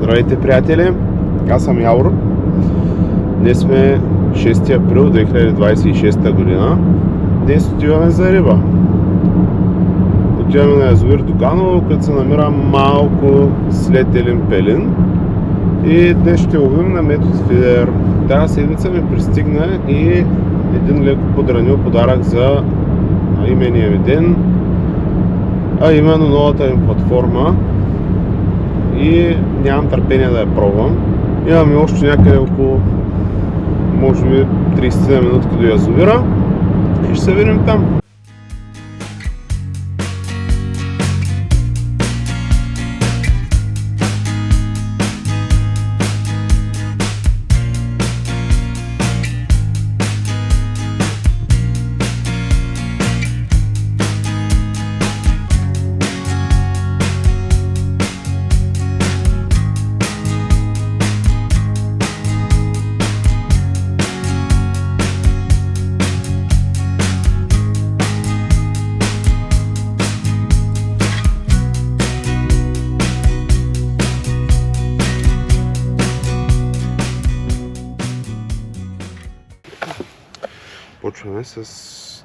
Здравейте, приятели! Аз съм Явор. Днес сме 6 април 2026 година. Днес отиваме за риба. Отиваме на язовир Доганово, където се намира малко след Елин Пелин. И днес ще ловим на метод фидер. Тази седмица ми пристигна и един леко подранил подарък за имения ми ден, а именно новата им платформа. И нямам търпение да я пробвам. Имаме още някъде около, може би, 30 минутки до язовира и ще се видим там. Почваме с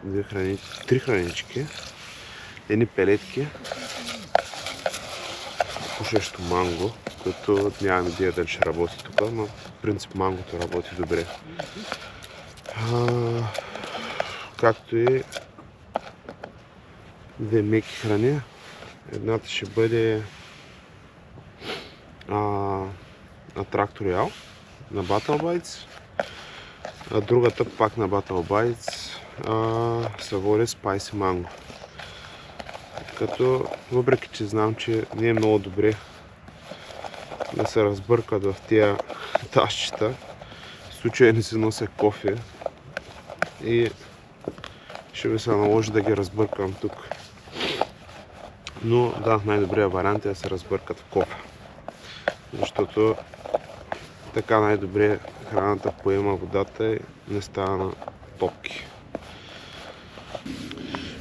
три хранички, едни пелетки, пушещо манго, което нямам идея дали ще работи тук, но в принцип мангото работи добре. Както и две меки храни. Едната ще бъде на Трактор Ял, на Battle а другата пак на Battle Bites се води Spicy Mango. Като въпреки че знам, че не е много добре да се разбъркат в тия тащчета, в случая не си нося кофе и ще ми се наложи да ги разбъркам тук. Но да, най-добрият вариант е да се разбъркат в кофе, защото така най-добре храната поема водата и не става на топки.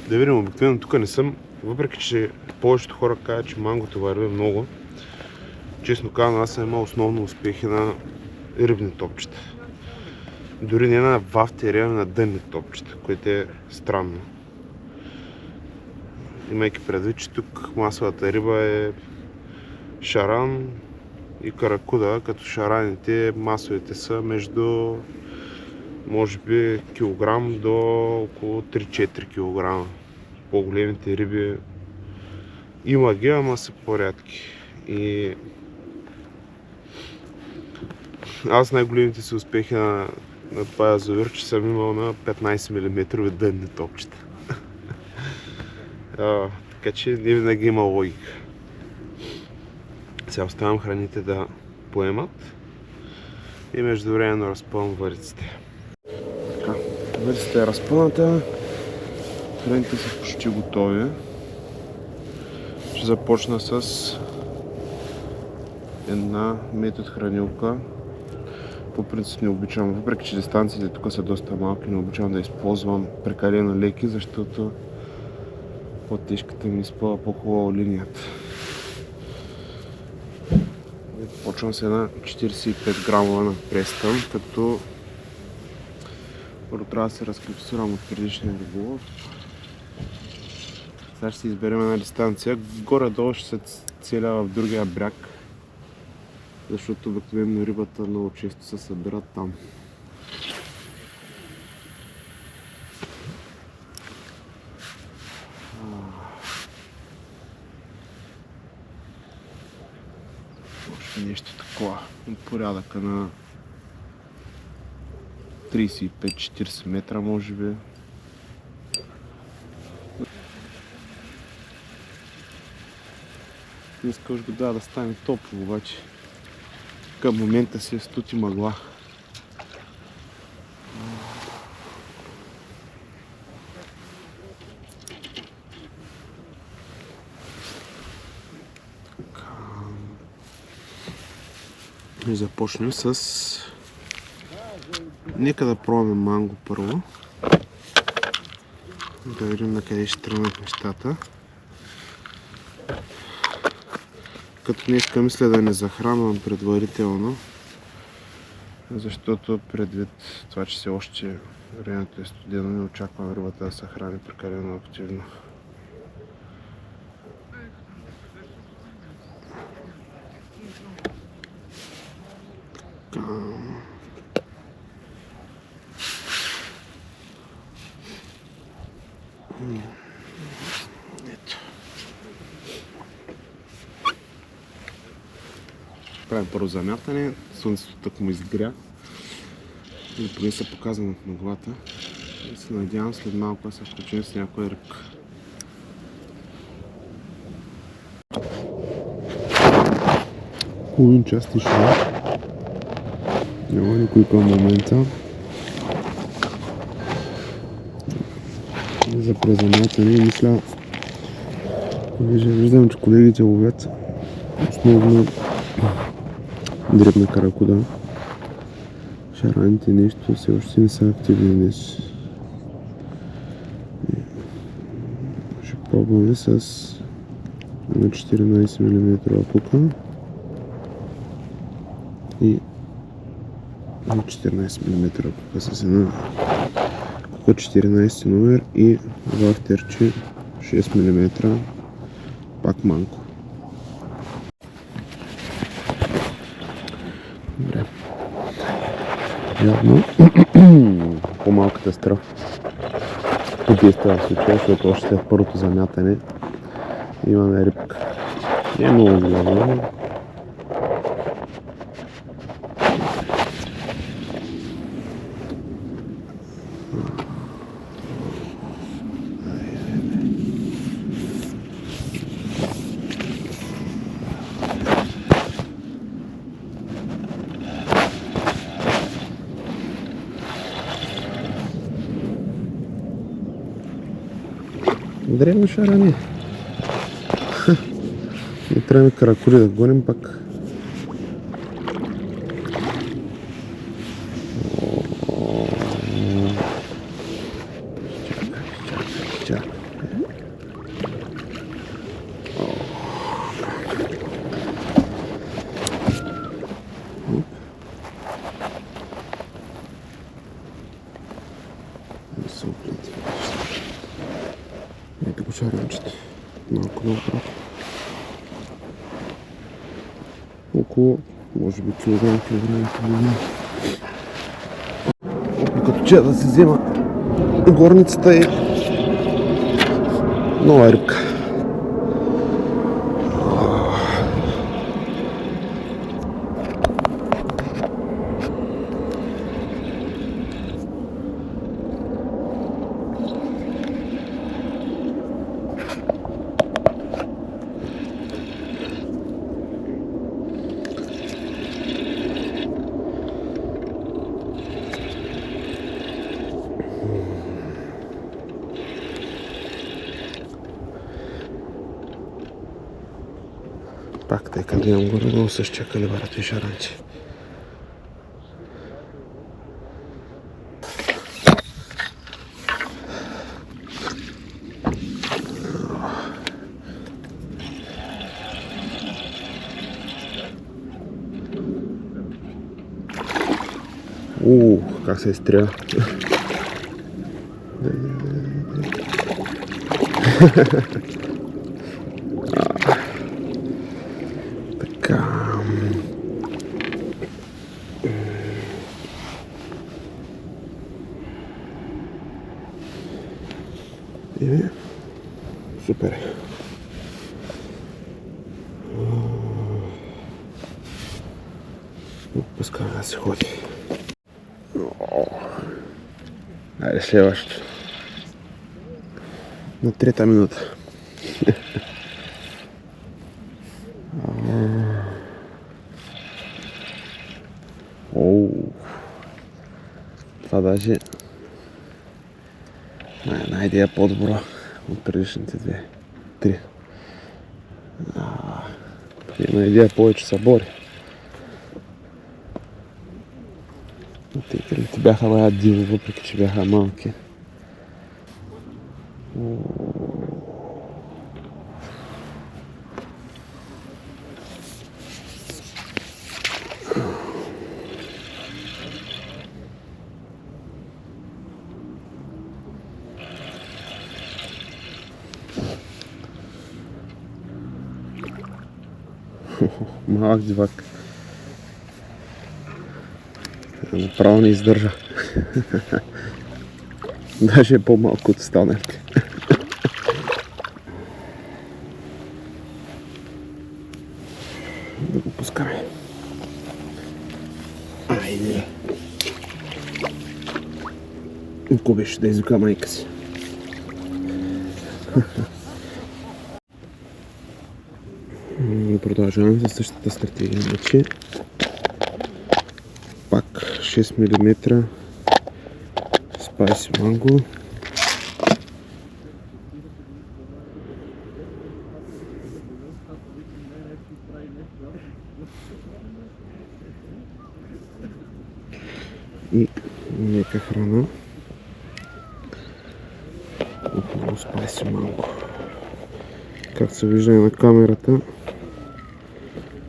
Да видим, обикновено тук не съм, въпреки че повечето хора казват, че мангото върви много. Честно казано, аз съм имал основно успехи на рибни топчета. Дори не на вафтери, а на дънни топчета, което е странно. Имайки предвид, че тук масовата риба е шаран и каракуда, като шараните масовите са между може би килограм до около 3-4 кг. По-големите риби има ги, ама са по-рядки. И аз най-големите си успехи на това язовир, че съм имал на 15 мм дънни топчета. Така че не винаги има логика. Сега оставям храните да поемат и междувременно разпълвам вариците. Така, варицата е разпълната, храните са почти готови. Ще започна с една метод хранилка. По принцип не обичам, въпреки че дистанциите тук са доста малки, не обичам да използвам прекалено леки, защото по-тежката ми изпълва по-хубаво линията. Почвам с една 45 грамова на престън, като първо трябва да се разклипсирам от предишния риболов. Сега ще си изберем една дистанция. Горе-долу ще се целя в другия бряг, защото обикновено рибата много често се събира там. Нещо такова, от порядъка на 35-40 метра може би. Днеска уж го да стане топло, обаче към момента си е студ и мъгла. И започнем с... Нека да пробваме манго първо. Да видим на къде ще тръгнат нещата. като днеска мисля да не захранвам предварително, защото предвид това, че все още времето е студено, не очаквам рибата да се храни прекалено активно. Ето. Правим първо замятане, слънцето так му изгря. Или поне се показвам от мъглата. И се надявам след малко да се включим с някоя рибка. Половин час тишина. Няма никой към момента. За презамятане мисля, виждам, че колегите ловят основно дребна каракуда. Шараните нещо все още не са активни днес. Ще пробваме с на 14 мм пука и на 14 мм пука с една кука 14 номер и вахтерче 6 мм, пак манко. Добре. Явно по-малката стра подейства в случая, защото още след първото замятане имаме рибка. Не е много голяма. Древни шарани. Не трябва каракули да гоним пак. Чакай. Не се оплети. Ето го шаранчето. Малко напред. Около, може би килограм. Като че да се взема горницата и нова рибка. Пак тъй като имам горе, но същия калибарът и шаранче. Как се изстря. Така. И супер. Пускаме да се ходи. Айде следващото. На 3-та минута. Това даже една идея по-добра от предишните две. 3. Една идея повече са бори. Титрите бяха бая диво, въпреки че бяха малки. Малък дивак. Направо не издържа. Даже е по-малко от останалите. Да го пускаме. Айде. Ако беше да извика майка си. Продължаваме за същата стратегия. Значи, пак 6 мм спайси манго. И мека храна. Отново спайси манго. Както се вижда на камерата,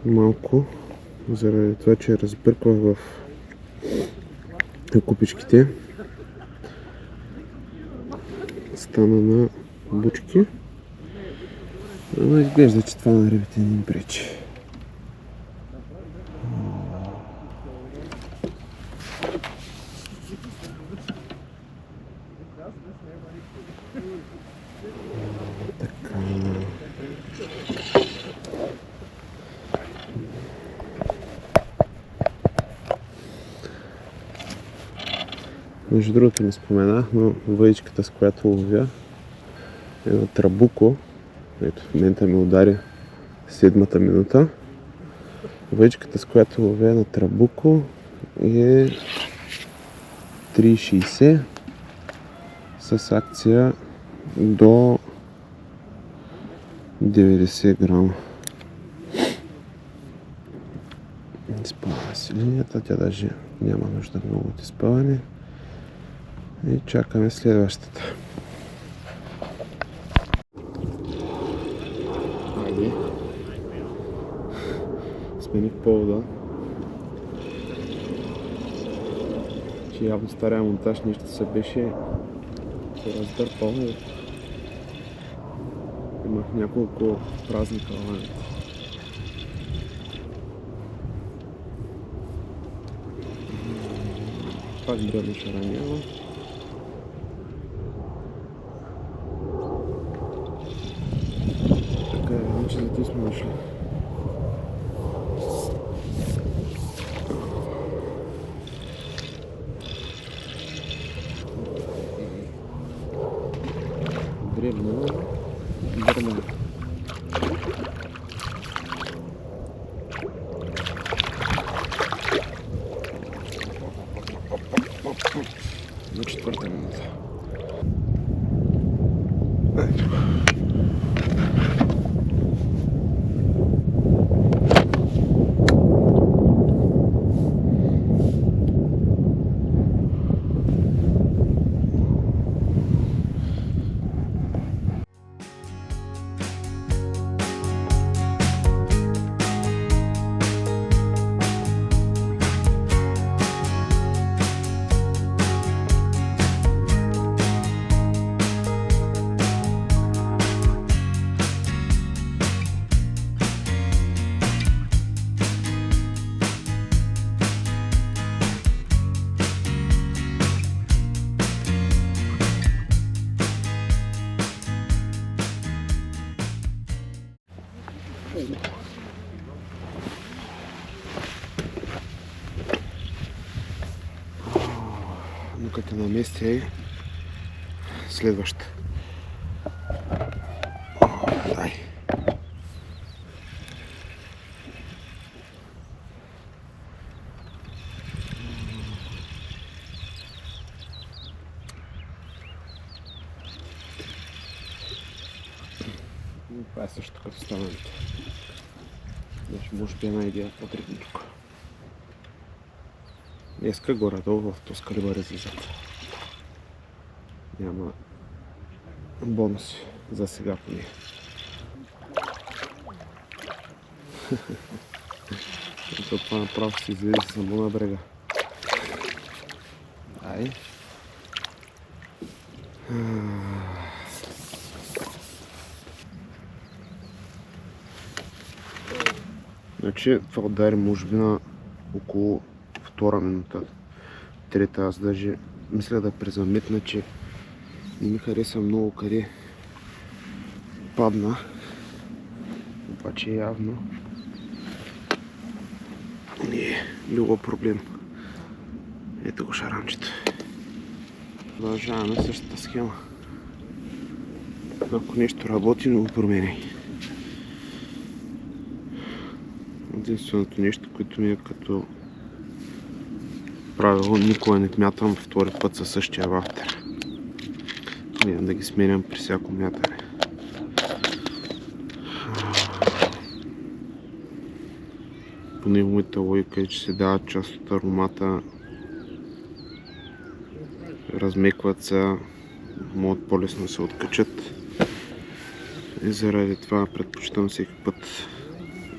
малко, заради това, че разбърквах в купичките, стана на бучки, но изглежда, че това на рибите не им пречи. Така. Между другото не споменах, но въдичката, с която ловя, е на трабуко. Ето, в момента ми удари 7-та минута. Въдичката, с която ловя, е на трабуко и е 3,60 с акция до 90 грама. Изпълва си линията, тя даже няма нужда много от изпълване. И чакаме следващата. Айде. Смених повода. Че явно стария монтаж нещо се беше раздърпал. Имах няколко празни каламети. Пак дребно шаранява. Така е, вече за ти сме дошли. Дребно, дребно. На 4-та минута. Но като на месте е следваща. Дай. Това е също като останалите. Значи може би една идея по-дребна тук. Днеска горе-долу в този калибър излизат. Няма бонуси за сега поне. Ето това направо ще излезе само на брега. Ай. Значи това удари може би на около втора минута. Трета, аз даже мисля да презаметна, че не ми хареса много къде падна. Обаче явно не е било проблем. Ето го шарамчето. Продължаваме същата схема. Ако нещо работи, не го променяй. Единственото нещо, което ми е като правило, никога не мятам втори път със същия вафтер. Гледам да ги сменям при всяко мятане. По неговата логика е, че се дават част от аромата, размекват се, могат по-лесно да се откачат. И заради това предпочитам всеки път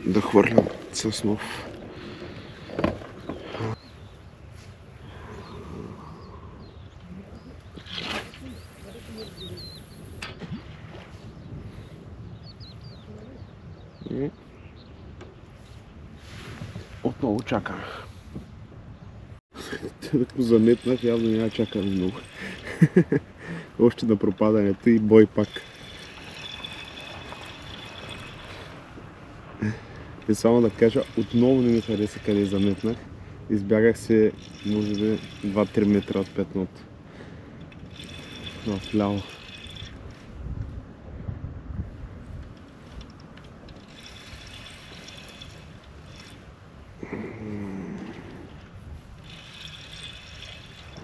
да хвърлям с нов. И отново чакам. Ако заметнах, явно няма чакаме много. Още на пропадането и бой пак. И само да кажа, отново не ми хареса къде заметнах. Избягах се, може би, 2-3 метра от петното. Вляво.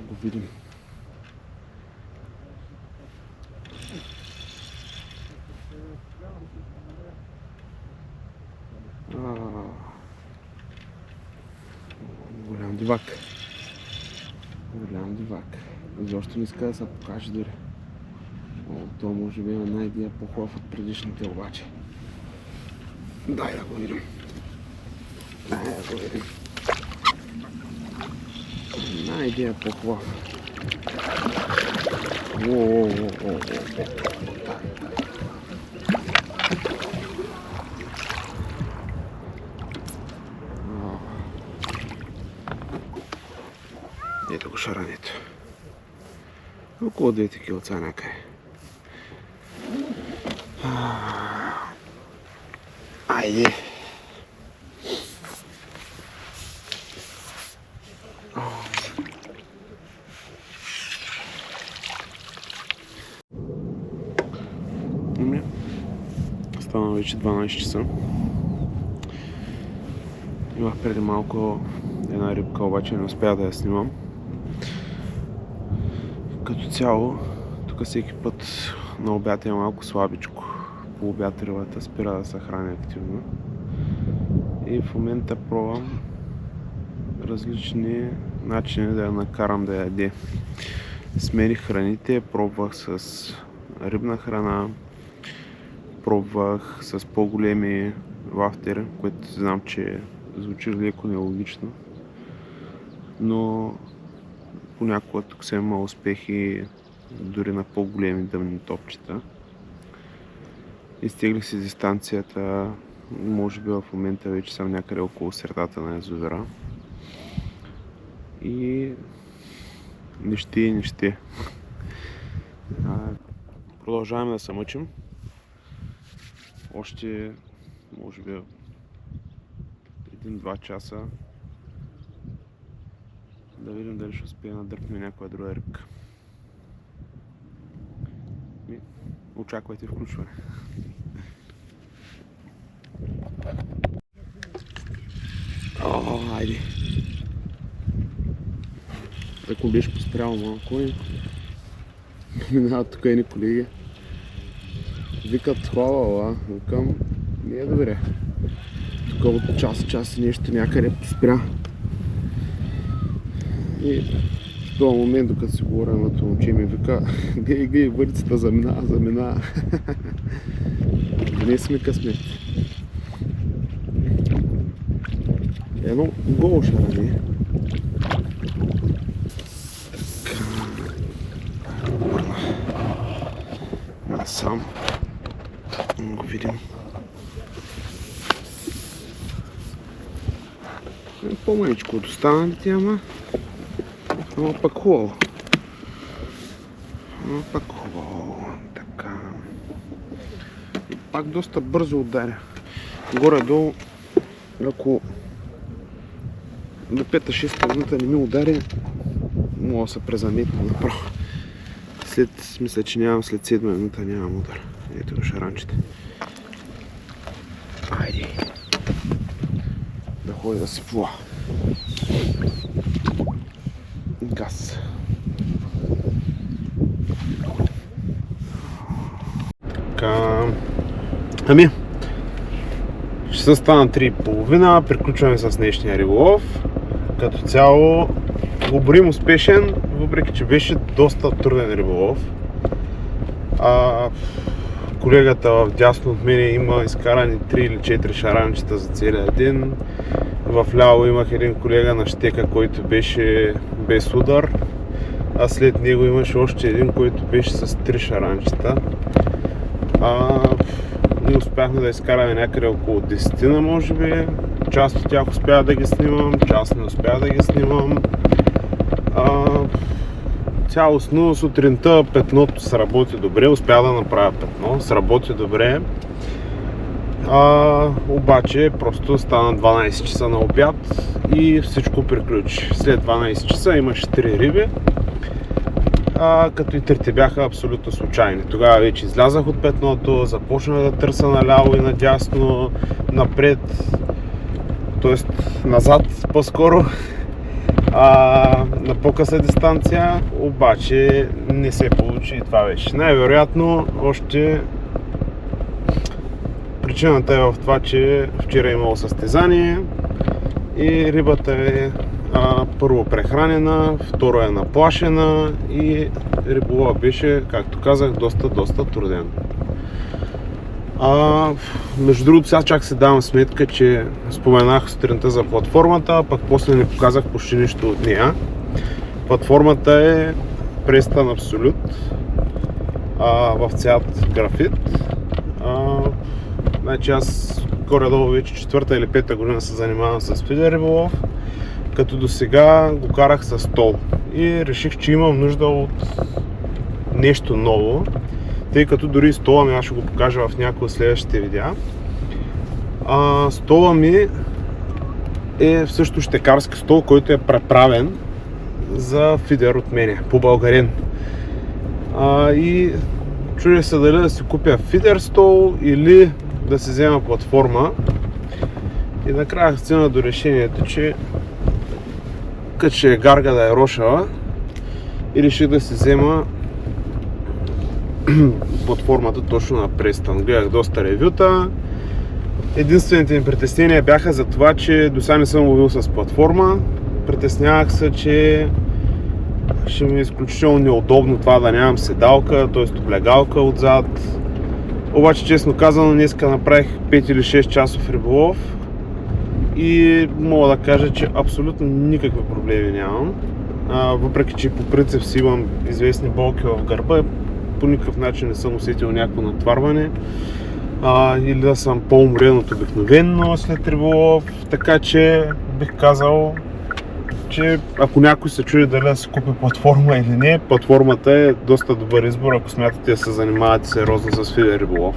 Го видим. Голям дивак. Голям дивак. Защо не иска да се покаже дори. То може би е една идея по-хубав от предишните обаче. Дай да го видим. Дай да го видим. Една идея по-хубав. Ето го шарането. Около 2 килца някъде. Айде! Стана вече 12 часа. Имах преди малко една рибка, обаче не успях да я снимам. Като цяло, тук всеки път на обяд е малко слабичко. По обяд рибата спира да се храни активно. И в момента пробвам различни начини да я накарам да яде. Смених храните, пробвах с рибна храна, пробвах с по-големи вафтери, което знам, че звучи леко нелогично, но понякога тук съм имал успехи дори на по-големи дъмни топчета. Изтеглих си дистанцията, може би в момента вече съм някъде около средата на язовира. И не ще. Продължаваме да се мъчим. Още, може би, 1-2 часа да видим дали ще успея да дръпнем някоя друга рибка. Очаквайте включване. Айде! Ако беше поспрял малко и минават тук едни колеги. Викат хвала, викам, не е добре. Тук от час и нещо някъде поспря. И в този момент, докато си говоря на това момче, ми вика, гей, въдицата замина. Не сме късмет. Едно голо шаране. Насам. Го видим. По-маничко от останалите, ама пък хубаво. Така. И пак доста бързо ударя. Горе-долу, ако до 5-6 минута не ми удари, мога да се презаметна направо. Мисля, че нямам след 7 минута нямам удар. Ето го шаранчета. Айде. Да ходи да си плува. Газ. Така. Ами, ще стана 3:30, приключваме с днешния риболов. Като цяло го борим успешен, въпреки че беше доста труден риболов. Колегата в дясно от мене има изкарани 3 или 4 шаранчета за целия ден. В ляво имах един колега на щека, който беше без удар, а след него имаше още един, който беше с 3 шаранчета. Ние успяхме да изкараме някъде около 10 може би. Част от тях успях да ги снимам, част не успях да ги снимам. Цялостно сутринта петното сработи добре, успях да направя петно, сработи добре. Обаче просто стана 12 часа на обяд и всичко приключи. След 12 часа имаше 3 риби, като и трите бяха абсолютно случайни. Тогава вече излязах от петното, започнах да търся наляво и надясно, напред, т.е. назад по-скоро, на по-къса дистанция, обаче не се получи и това беше. Най-вероятно още причината е в това, че вчера е имало състезание и рибата е първо прехранена, второ е наплашена и риболова беше, както казах, доста труден. Между другото, сега чак се давам сметка, че споменах сутринта за платформата, пък после не показах почти нищо от нея. Платформата е Preston Absolute в цвят графит. Значи аз горе-долу вече 4-та или 5-та година се занимавам с фидер риболов, като до сега го карах с стол и реших, че имам нужда от нещо ново, тъй като дори стола ми, аз ще го покажа в някои от следващите видеа. Стола ми е всъщност щекарски стол, който е преправен за фидер от мене, по българен. И чудя се дали да си купя фидер стол или да си взема платформа. И накрая стигна до решението, че като ще е гарга да е рошава, и реших да си взема платформата точно на Preston. Гледах доста ревюта. Единствените ми притеснения бяха за това, че до сега не съм ловил с платформа. Притеснявах се, че ще ми е изключително неудобно това да нямам седалка, т.е. облегалка отзад. Обаче, честно казано, днеска направих 5 или 6 часов риболов и мога да кажа, че абсолютно никакви проблеми нямам. Въпреки че по принцип си имам известни болки в гърба, по никакъв начин не съм усетил някакво натварване или да съм по-уморен от обикновено след риболов, така че бих казал, че ако някой се чуди дали да си купи платформа или не, платформата е доста добър избор, ако смятате да се занимавате сериозно с фидер риболов.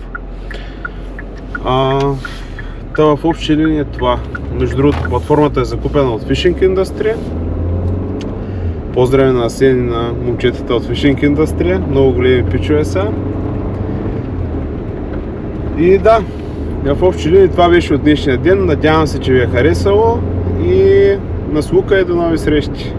В общи линии е това. Между другото, платформата е закупена от Fishing Industry. Поздрави на Асен и на момчетата от Fishing Industry. Много големи пичове са. И да, в общи линии това беше от днешния ден. Надявам се, че ви е харесало и на слука и до нови срещи!